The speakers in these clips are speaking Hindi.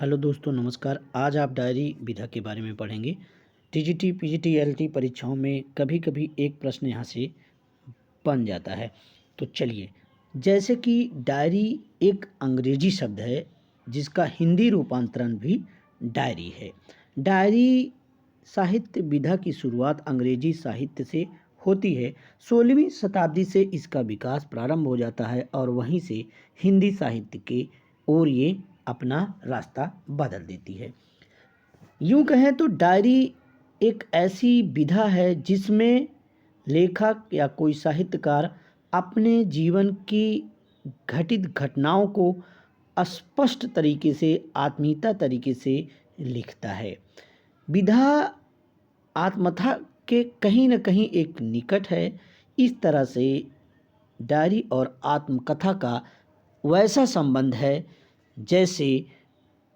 हेलो दोस्तों, नमस्कार। आज आप डायरी विधा के बारे में पढ़ेंगे। टीजीटी, पीजीटी, एलटी परीक्षाओं में कभी कभी एक प्रश्न यहाँ से बन जाता है। तो चलिए, जैसे कि डायरी एक अंग्रेजी शब्द है जिसका हिंदी रूपांतरण भी डायरी है। डायरी साहित्य विधा की शुरुआत अंग्रेजी साहित्य से होती है। 16वीं शताब्दी से इसका विकास प्रारंभ हो जाता है और वहीं से हिंदी साहित्य के ओर ये अपना रास्ता बदल देती है। यूं कहें तो डायरी एक ऐसी विधा है जिसमें लेखक या कोई साहित्यकार अपने जीवन की घटित घटनाओं को स्पष्ट तरीके से, आत्मीयता तरीके से लिखता है। विधा आत्मकथा के कहीं न कहीं एक निकट है। इस तरह से डायरी और आत्मकथा का वैसा संबंध है जैसे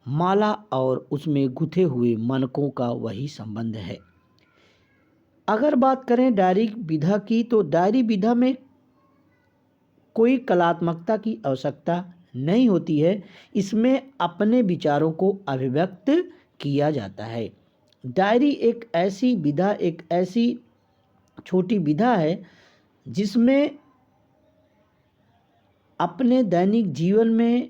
माला और उसमें गुथे हुए मनकों का वही संबंध है। अगर बात करें डायरी विधा की, तो डायरी विधा में कोई कलात्मकता की आवश्यकता नहीं होती है। इसमें अपने विचारों को अभिव्यक्त किया जाता है। डायरी एक ऐसी विधा, एक ऐसी छोटी विधा है जिसमें अपने दैनिक जीवन में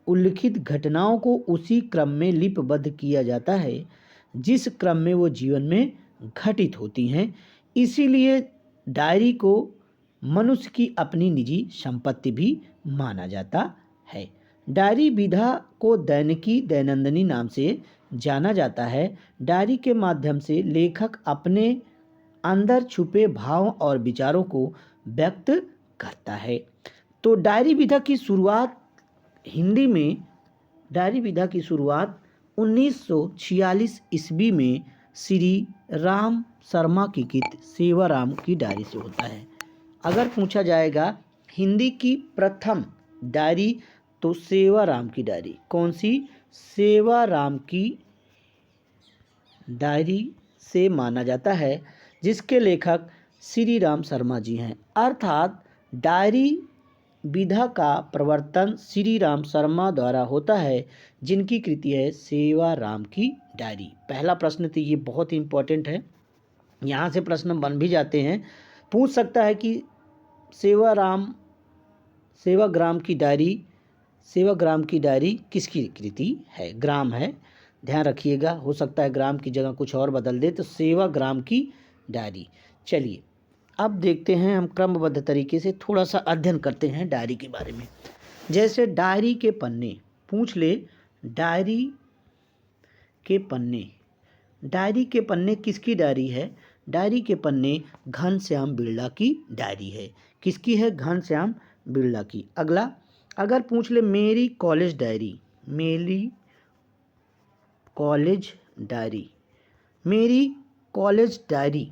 उल्लिखित घटनाओं को उसी क्रम में लिपिबद्ध किया जाता है जिस क्रम में वो जीवन में घटित होती हैं। इसीलिए डायरी को मनुष्य की अपनी निजी संपत्ति भी माना जाता है। डायरी विधा को दैनिकी, दैनंदिनी नाम से जाना जाता है। डायरी के माध्यम से लेखक अपने अंदर छुपे भावों और विचारों को व्यक्त करता है। तो डायरी विधा की शुरुआत हिंदी में, डायरी विधा की शुरुआत 1946 ईस्वी में श्री राम शर्मा की कृत सेवाराम की डायरी से होता है। अगर पूछा जाएगा हिंदी की प्रथम डायरी, तो सेवाराम की डायरी। कौन सी? सेवाराम की डायरी से माना जाता है, जिसके लेखक श्री राम शर्मा जी हैं। अर्थात डायरी विधा का प्रवर्तन श्री राम शर्मा द्वारा होता है, जिनकी कृति है सेवाराम की डायरी। पहला प्रश्न तो ये बहुत ही इम्पोर्टेंट है, यहाँ से प्रश्न बन भी जाते हैं। पूछ सकता है कि सेवाग्राम की डायरी किसकी कृति है? ग्राम है, ध्यान रखिएगा। हो सकता है ग्राम की जगह कुछ और बदल दे, तो सेवाग्राम की डायरी। चलिए, अब देखते हैं, हम क्रमबद्ध तरीके से थोड़ा सा अध्ययन करते हैं डायरी के बारे में। जैसे डायरी के पन्ने, पूछ ले डायरी के पन्ने किसकी डायरी है? डायरी के पन्ने घनश्याम बिरला की डायरी है। किसकी है? घनश्याम बिरला की। अगला, अगर पूछ ले मेरी कॉलेज डायरी, मेरी कॉलेज डायरी,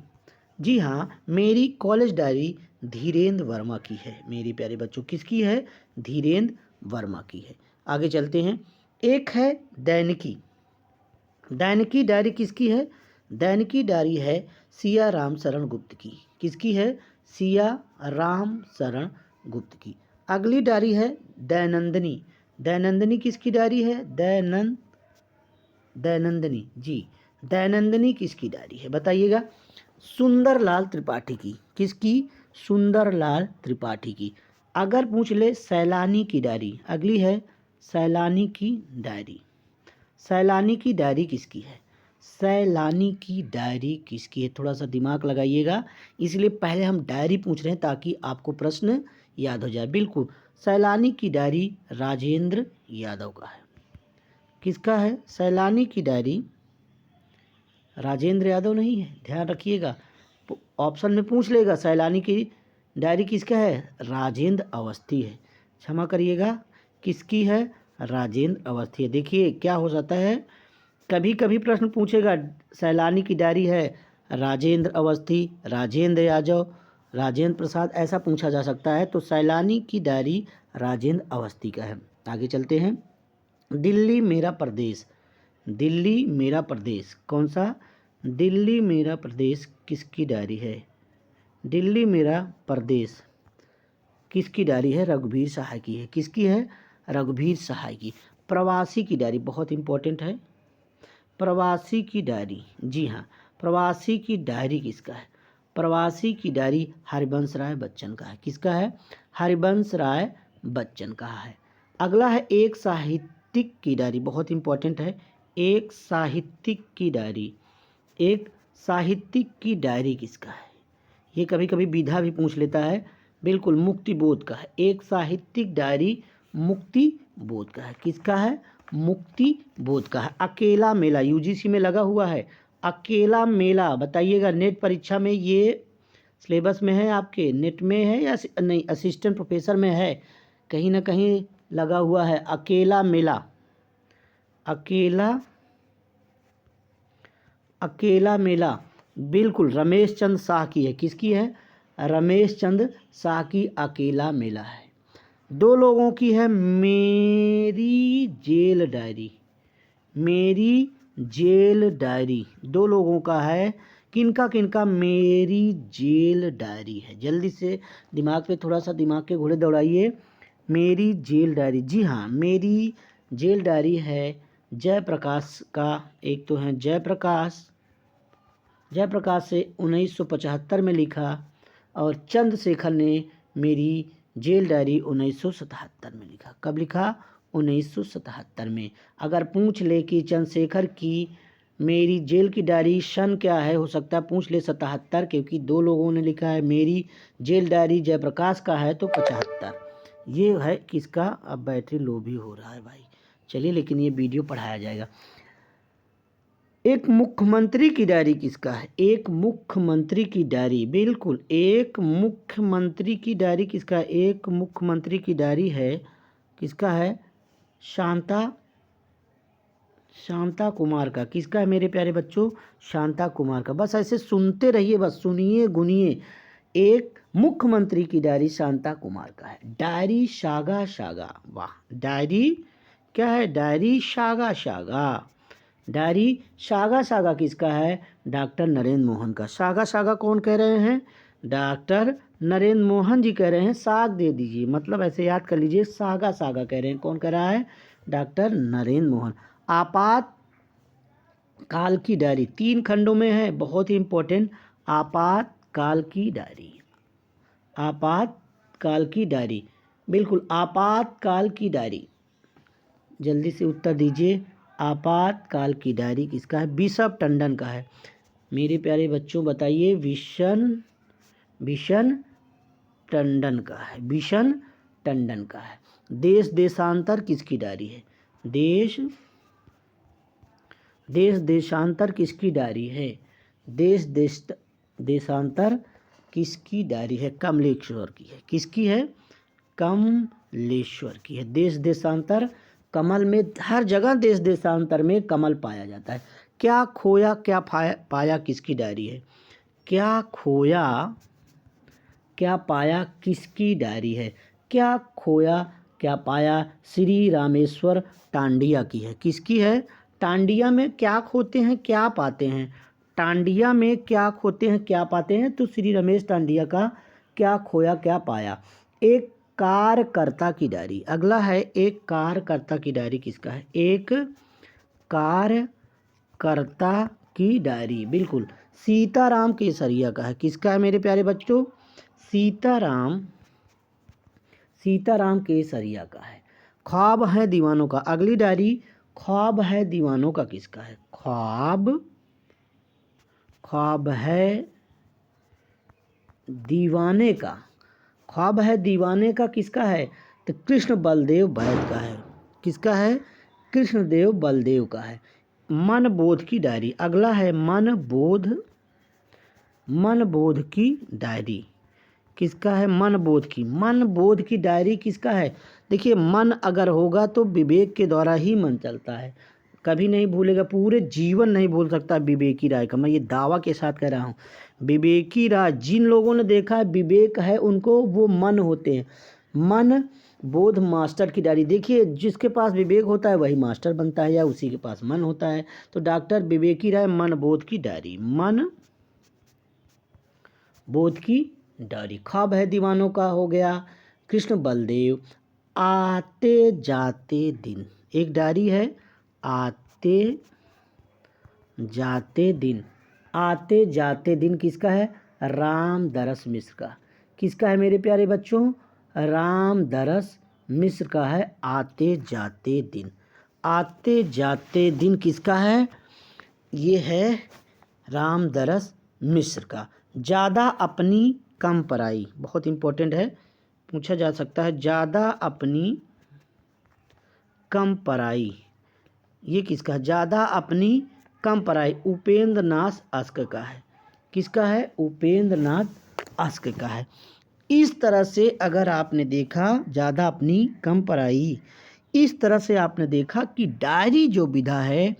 जी हाँ, मेरी कॉलेज डायरी धीरेन्द्र वर्मा की है। मेरे प्यारे बच्चों, किसकी है? धीरेन्द्र वर्मा की है। आगे चलते हैं। एक है दैनिकी डायरी किसकी है? दैनिकी डायरी है सिया राम शरण गुप्त की। किसकी है? सिया राम शरण गुप्त की। अगली डायरी है दैनंदिनी किसकी डायरी है? दैनंदिनी, जी, दैनंदिनी किसकी डायरी है बताइएगा? सुंदरलाल त्रिपाठी की। किसकी? सुंदरलाल त्रिपाठी की। अगर पूछ ले सैलानी की डायरी, अगली है सैलानी की डायरी। सैलानी की डायरी किसकी है? सैलानी की डायरी किसकी है? थोड़ा सा दिमाग लगाइएगा, इसलिए पहले हम डायरी पूछ रहे हैं ताकि आपको प्रश्न याद हो जाए। बिल्कुल, सैलानी की डायरी राजेंद्र यादव का है। किसका है? सैलानी की डायरी राजेंद्र यादव नहीं है, ध्यान रखिएगा। ऑप्शन में पूछ लेगा सैलानी की डायरी किसका है? राजेंद्र अवस्थी है। क्षमा करिएगा, किसकी है? राजेंद्र अवस्थी है। देखिए क्या हो जाता है, कभी कभी प्रश्न पूछेगा सैलानी की डायरी है राजेंद्र अवस्थी, राजेंद्र यादव, राजेंद्र प्रसाद, ऐसा पूछा जा सकता है। तो सैलानी की डायरी राजेंद्र अवस्थी का है। आगे चलते हैं। दिल्ली मेरा प्रदेश, कौन सा? दिल्ली मेरा प्रदेश किसकी डायरी है? दिल्ली मेरा प्रदेश किसकी डायरी है? रघुवीर सहाय की है। किसकी है? रघुवीर सहाय की। प्रवासी की डायरी बहुत इम्पोर्टेंट है। प्रवासी की डायरी, जी हाँ, प्रवासी की डायरी किसका है? प्रवासी की डायरी हरिवंश राय बच्चन का है। किसका है? हरिवंश राय बच्चन का है। अगला है एक साहित्यिक की डायरी, बहुत इम्पोर्टेंट है। एक साहित्यिक की डायरी, एक साहित्यिक की डायरी किसका है? ये कभी कभी विधा भी पूछ लेता है। बिल्कुल, मुक्ति बोध का है। एक साहित्यिक डायरी मुक्ति बोध का है। किसका है? मुक्ति बोध का है। अकेला मेला यूजीसी में लगा हुआ है। अकेला मेला बताइएगा, नेट परीक्षा में ये सिलेबस में है आपके, नेट में है या नहीं, असिस्टेंट प्रोफेसर में है, कहीं ना कहीं लगा हुआ है। अकेला मेला, अकेला मेला बिल्कुल रमेश चंद्र शाह की है। किसकी है? रमेश चंद्र शाह की अकेला मेला है। दो लोगों की है मेरी जेल डायरी, मेरी जेल डायरी दो लोगों का है। किनका किनका मेरी जेल डायरी है? जल्दी से दिमाग पे थोड़ा सा दिमाग के घोड़े दौड़ाइए। मेरी जेल डायरी, जी हाँ, मेरी जेल डायरी है जयप्रकाश का। एक तो है जयप्रकाश से 1975 में लिखा, और चंद्रशेखर ने मेरी जेल डायरी 1977 में लिखा। कब लिखा? 1977 में। अगर पूछ ले कि चंद्रशेखर की मेरी जेल की डायरी सन क्या है, हो सकता है पूछ ले 77, क्योंकि दो लोगों ने लिखा है। मेरी जेल डायरी जयप्रकाश का है तो 75। ये है किसका? अब बैटरी लो भी हो रहा है भाई, चलिए, लेकिन ये वीडियो पढ़ाया जाएगा। एक मुख्यमंत्री की डायरी किसका है? एक मुख्यमंत्री की डायरी, बिल्कुल, एक मुख्यमंत्री की डायरी किसका है? एक मुख्यमंत्री की डायरी है, किसका है? शांता कुमार का। किसका है मेरे प्यारे बच्चों? शांता कुमार का। बस ऐसे सुनते रहिए, बस सुनिए गुनिए। एक मुख्यमंत्री की डायरी शांता कुमार का है। डायरी शागा शागा, वाह, डायरी क्या है? डायरी शागा शागा। डायरी शागा शागा किसका है? डॉक्टर नरेंद्र मोहन का। शागा शागा कौन कह रहे हैं? डॉक्टर नरेंद्र मोहन जी कह रहे हैं। साग दे दीजिए, मतलब ऐसे याद कर लीजिए, सागा सागा कह रहे हैं। कौन कह रहा है? डॉक्टर नरेंद्र मोहन। आपात काल की डायरी 3 खंडों में है, बहुत ही इंपॉर्टेंट। आपातकाल की डायरी, आपातकाल की डायरी, बिल्कुल, आपातकाल की डायरी। जल्दी से उत्तर दीजिए। आपातकाल की डायरी किसका है? बिशप टंडन का है। मेरे प्यारे बच्चों बताइए, विशन टंडन का है। विशन टंडन का है। देश देशांतर किसकी डायरी है? देश देशांतर किसकी डायरी है? देशांतर किसकी डायरी है? कमलेश्वर की है। किसकी है? कमलेश्वर की है। देश देशांतर, कमल में हर जगह देश देशांतर में कमल पाया जाता है। क्या खोया क्या पाया किसकी डायरी है? क्या खोया क्या पाया किसकी डायरी है? क्या खोया क्या पाया श्री रामेश्वर टांडिया की है। किसकी है? टांडिया में क्या खोते हैं क्या पाते हैं? टांडिया में क्या खोते हैं क्या पाते हैं? तो श्री रमेश टांडिया का क्या खोया क्या पाया। एक कार्यकर्ता की डायरी, अगला है एक कार्यकर्ता की डायरी किसका है? एक कार्यकर्ता की डायरी, बिल्कुल, सीताराम केसरिया का है। किसका है मेरे प्यारे बच्चों? सीताराम केसरिया का है। ख्वाब है दीवानों का, अगली डायरी ख्वाब है दीवानों का किसका है? ख्वाब है दीवाने का, ख्वाब है दीवाने का किसका है? तो कृष्ण बलदेव वैद का है। किसका है? कृष्णदेव बलदेव का है। मन बोध की डायरी, अगला है मन बोध की डायरी। किसका है? मन बोध की डायरी किसका है? देखिए, मन अगर होगा तो विवेक के द्वारा ही मन चलता है, कभी नहीं भूलेगा, पूरे जीवन नहीं भूल सकता विवेकी राय का। मैं ये दावा के साथ कह रहा हूँ, विवेकी राय जिन लोगों ने देखा है विवेक है उनको, वो मन होते हैं। मन बोध मास्टर की डायरी, देखिए, जिसके पास विवेक होता है वही मास्टर बनता है, या उसी के पास मन होता है। तो डॉक्टर विवेकी राय, मन बोध की डायरी, मन बोध की डायरी। ख्वाब है दीवानों का हो गया। कृष्ण बलदेव, आते जाते दिन, एक डायरी है आते जाते दिन। आते जाते दिन किसका है? रामदरस मिश्र का। किसका है मेरे प्यारे बच्चों? रामदरस मिश्र का है आते जाते दिन। आते जाते दिन किसका है? ये है रामदरस मिश्र का। ज़्यादा अपनी कम पराई, बहुत इम्पोर्टेंट है, पूछा जा सकता है। ज़्यादा अपनी कम पराई, ये किसका है? ज़्यादा अपनी कम पराई उपेंद्र नाथ अस्क का है। किसका है? उपेंद्र नाथ अस्क का है। इस तरह से अगर आपने देखा ज़्यादा अपनी कम पराई, इस तरह से आपने देखा कि डायरी जो विधा है,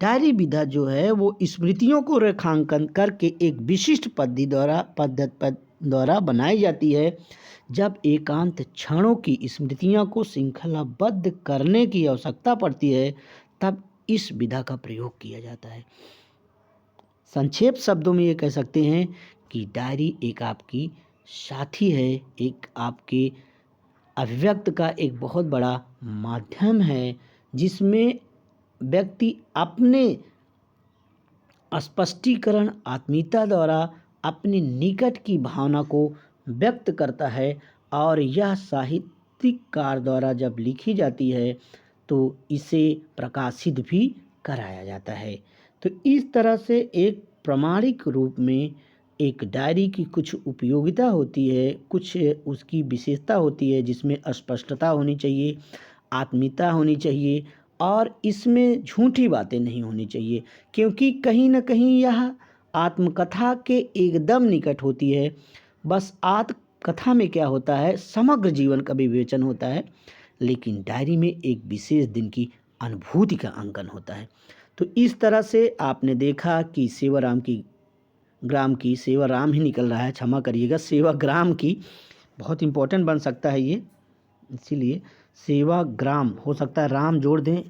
डायरी विधा जो है वो स्मृतियों को रेखांकन करके एक विशिष्ट पद्धति द्वारा बनाई जाती है। जब एकांत क्षणों की स्मृतियों को श्रृंखलाबद्ध करने की आवश्यकता पड़ती है तब इस विधा का प्रयोग किया जाता है। संक्षेप शब्दों में ये कह सकते हैं कि डायरी एक आपकी साथी है, एक आपके अभिव्यक्त का एक बहुत बड़ा माध्यम है, जिसमें व्यक्ति अपने स्पष्टीकरण आत्मीयता द्वारा अपनी निकट की भावना को व्यक्त करता है। और यह साहित्यकार द्वारा जब लिखी जाती है तो इसे प्रकाशित भी कराया जाता है। तो इस तरह से एक प्रामाणिक रूप में एक डायरी की कुछ उपयोगिता होती है, कुछ उसकी विशेषता होती है, जिसमें स्पष्टता होनी चाहिए, आत्मीयता होनी चाहिए और इसमें झूठी बातें नहीं होनी चाहिए, क्योंकि कहीं ना कहीं यह आत्मकथा के एकदम निकट होती है। बस आत्मकथा में क्या होता है, समग्र जीवन का विवेचन होता है, लेकिन डायरी में एक विशेष दिन की अनुभूति का अंकन होता है। तो इस तरह से आपने देखा कि सेवाराम की ग्राम की, सेवाराम ही निकल रहा है, क्षमा करिएगा, सेवाग्राम की, बहुत इम्पोर्टेंट बन सकता है ये, इसीलिए सेवाग्राम हो सकता है, राम जोड़ दें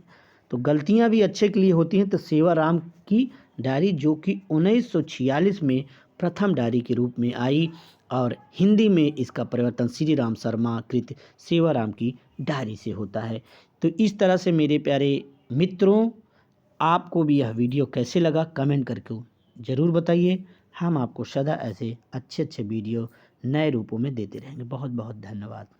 तो गलतियां भी अच्छे के लिए होती हैं। तो सेवाराम की डायरी जो कि 1946 में प्रथम डायरी के रूप में आई और हिंदी में इसका परिवर्तन श्री राम शर्मा कृत सेवाराम की डायरी से होता है। तो इस तरह से मेरे प्यारे मित्रों, आपको भी यह वीडियो कैसे लगा कमेंट करके ज़रूर बताइए। हम आपको सदा ऐसे अच्छे अच्छे वीडियो नए रूपों में देते रहेंगे। बहुत बहुत धन्यवाद।